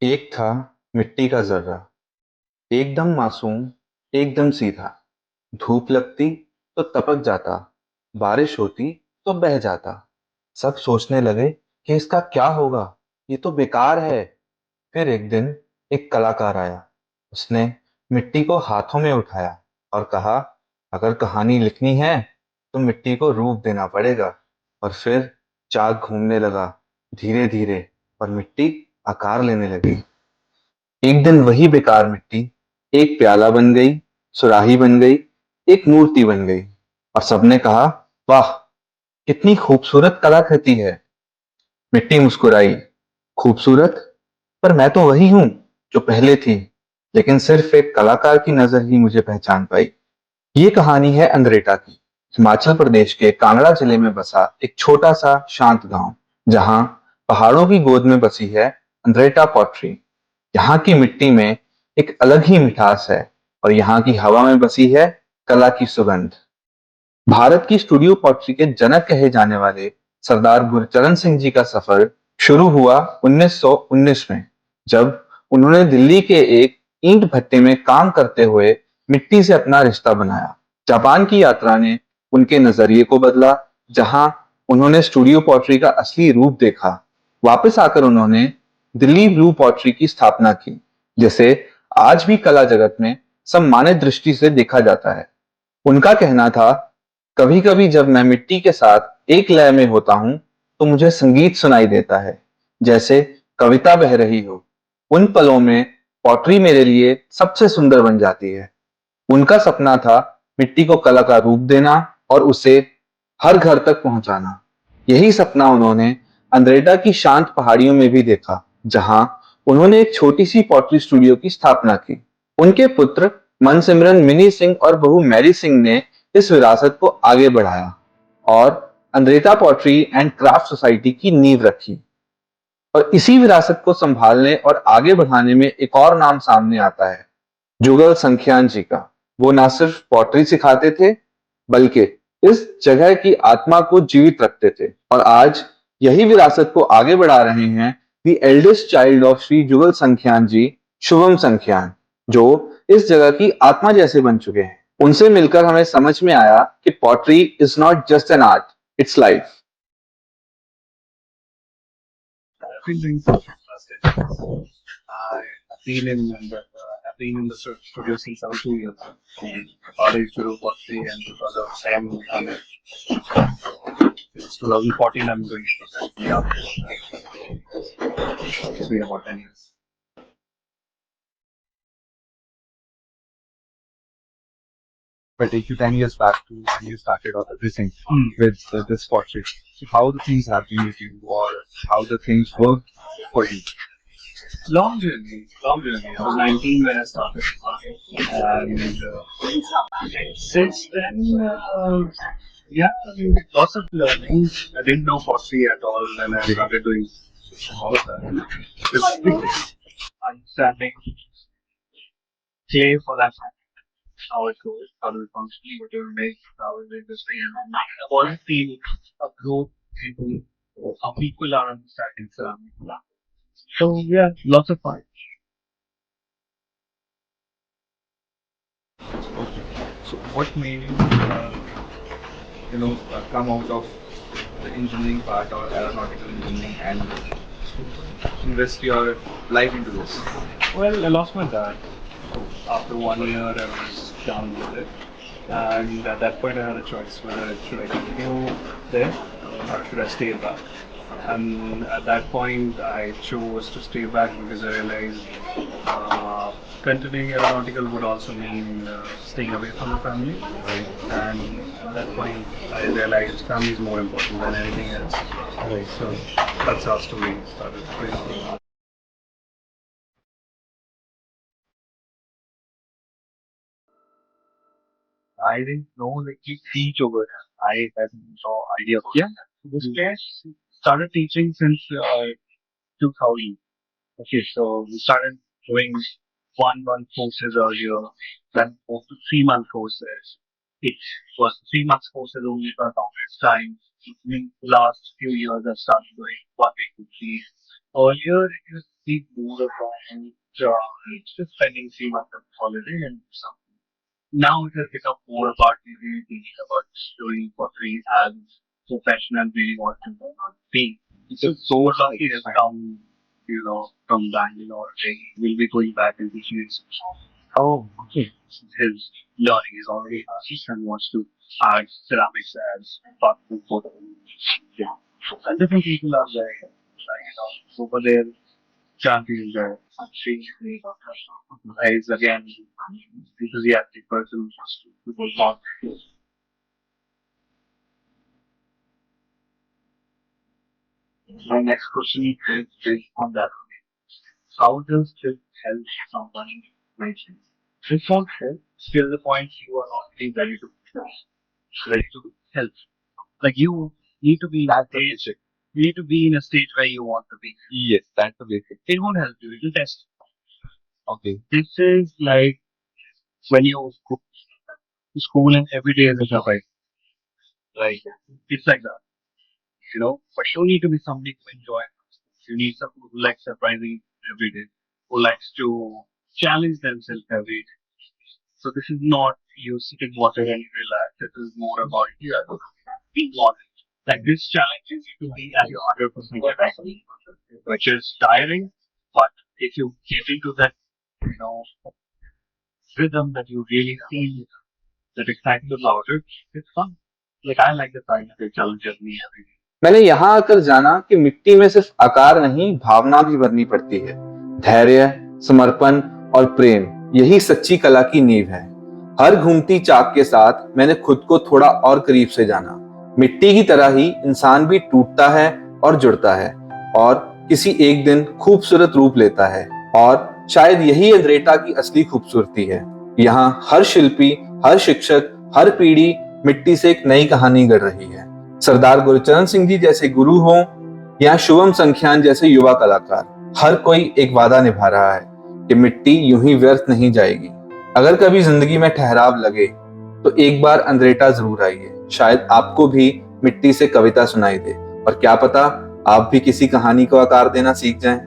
एक था मिट्टी का जर्रा, एकदम मासूम, एकदम सीधा। धूप लगती तो तपक जाता, बारिश होती तो बह जाता। सब सोचने लगे कि इसका क्या होगा, ये तो बेकार है। फिर एक दिन एक कलाकार आया। उसने मिट्टी को हाथों में उठाया और कहा, अगर कहानी लिखनी है तो मिट्टी को रूप देना पड़ेगा। और फिर चाक घूमने लगा, धीरे धीरे, और मिट्टी आकार लेने लगी। एक दिन वही बेकार मिट्टी एक प्याला बन गई, सुराही बन गई, एक मूर्ति बन गई। और सबने कहा, वाह, कितनी खूबसूरत कलाकृति है। मिट्टी मुस्कुराई, खूबसूरत? पर मैं तो वही हूं जो पहले थी, लेकिन सिर्फ एक कलाकार की नजर ही मुझे पहचान पाई। ये कहानी है अंद्रेटा की। हिमाचल प्रदेश के कांगड़ा जिले में बसा एक छोटा सा शांत गांव, जहां पहाड़ों की गोद में बसी है अंद्रेटा पॉटरी। यहाँ की मिट्टी में एक अलग ही मिठास है, और यहाँ की हवा में बसी है कला की सुगंध। भारत की स्टूडियो पॉटरी के जनक कहे जाने वाले सरदार गुरचरण सिंह जी का सफर शुरू हुआ 1919 में, जब उन्होंने दिल्ली के एक ईंट भट्टे में काम करते हुए मिट्टी से अपना रिश्ता बनाया। जापान की यात्रा ने उनके नजरिए को बदला, जहां उन्होंने स्टूडियो पॉटरी का असली रूप देखा। वापस आकर उन्होंने दिल्ली ब्लू पॉटरी की स्थापना की, जिसे आज भी कला जगत में सम्मानित दृष्टि से देखा जाता है। उनका कहना था, कभी कभी जब मैं मिट्टी के साथ एक लय में होता हूं तो मुझे संगीत सुनाई देता है, जैसे कविता बह रही हो। उन पलों में पॉटरी मेरे लिए सबसे सुंदर बन जाती है। उनका सपना था मिट्टी को कला का रूप देना और उसे हर घर तक पहुंचाना। यही सपना उन्होंने अंद्रेटा की शांत पहाड़ियों में भी देखा, जहां उन्होंने एक छोटी सी पॉटरी स्टूडियो की स्थापना की। उनके पुत्र मनसिमरन मिनी सिंह और बहू मैरी सिंह ने इस विरासत को आगे बढ़ाया और Andretta pottery and craft society की नींव रखी। और इसी विरासत को संभालने और आगे बढ़ाने में एक और नाम सामने आता है, जुगल संख्यान जी का। वो ना सिर्फ पॉटरी सिखाते थे, बल्कि इस जगह की आत्मा को जीवित रखते थे। और आज यही विरासत को आगे बढ़ा रहे हैं the eldest child of Shri Jugal Sankhyan ji, Shubham Sankhyan, जो इस जगह की आत्मा जैसे बन चुके हैं। उनसे मिलकर हमें समझ में आया कि pottery is not just an art, it's life. Been doing fantastic. I've been in the studio since I was 2 years. College to Pottery and because of Sam, it's 2014 I'm doing it. Yeah, it's been about 10 years. But take you 10 years back to when you started all everything with this pottery. So how the things have been with you or how the things work for you? Long journey, long journey. I was 19 when I started, and since then, yeah, I mean, lots of learning. I didn't know pottery at all, and I started doing all of that. It's big understanding clay for that how it goes, how do it function, what do you make, how is the industry, and quality of growth into how people are understanding ceramic. So yeah, lots of fun. Okay. So what made you, come out of the engineering part or aeronautical engineering and invest your life into this? Well, I lost my dad. After 1 year, I was down with it. And at that point, I had a choice whether should I continue there or should I stay back. And at that point, I chose to stay back because I realized uh, continuing aeronautical would also mean staying away from the family. Right. And at that point, I realized family is more important than anything else. Right. So that's how story started. Basically. I didn't know like you teach over there. I had no idea. Yeah, this class started teaching since 2000. Okay, so we started doing 1 month courses earlier, then moved to 3 month courses. It was 3 month courses only for Congress time. In the last few years, I've started doing 1 week courses. Earlier, it used think more about just spending 3 months on holiday and something. Now it has become more about really thinking about doing what we as professional really want to be. So lucky has come, from Bangalore. He will be going back into his his learning is already and wants to add ceramics as part of the photo. Yeah. And different people are there. Over there, champions there. She is again enthusiastic person who will talk. My next question is based on that. How does this help someone mention? This won't help till the point you are already ready to help. Like you need to be in a stage. You need to be in a stage where you want to be. Yes, that's the basic. It won't help you. It will test. Okay. This is like when you go to school and every day is a surprise. Like it's like that. But you need to be somebody to enjoy. You need someone who likes surprising every day, who likes to challenge themselves every day. So this is not you sit in water and relax. It is more about you being honest. Like this challenges you to be at your 100% capacity, which is tiring. But if you get into that, you know, rhythm that you really feel that excitement about it, it's fun. Like I like the fact that it challenges me every day. मैंने यहाँ आकर जाना कि मिट्टी में सिर्फ आकार नहीं, भावना भी भरनी पड़ती है। धैर्य, समर्पण और प्रेम, यही सच्ची कला की नींव है। हर घूमती चाक के साथ मैंने खुद को थोड़ा और करीब से जाना। मिट्टी की तरह ही इंसान भी टूटता है और जुड़ता है और किसी एक दिन खूबसूरत रूप लेता है। और शायद यही अंद्रेटा की असली खूबसूरती है। यहाँ हर शिल्पी, हर शिक्षक, हर पीढ़ी मिट्टी से एक नई कहानी गढ़ रही है। सरदार गुरचरण सिंह जी जैसे गुरु हों या शुभम संख्यान जैसे युवा कलाकार, हर कोई एक वादा निभा रहा है कि मिट्टी यूं ही व्यर्थ नहीं जाएगी। अगर कभी जिंदगी में ठहराव लगे तो एक बार अंद्रेटा जरूर आइए। शायद आपको भी मिट्टी से कविता सुनाई दे और क्या पता आप भी किसी कहानी को आकार देना सीख जाएं।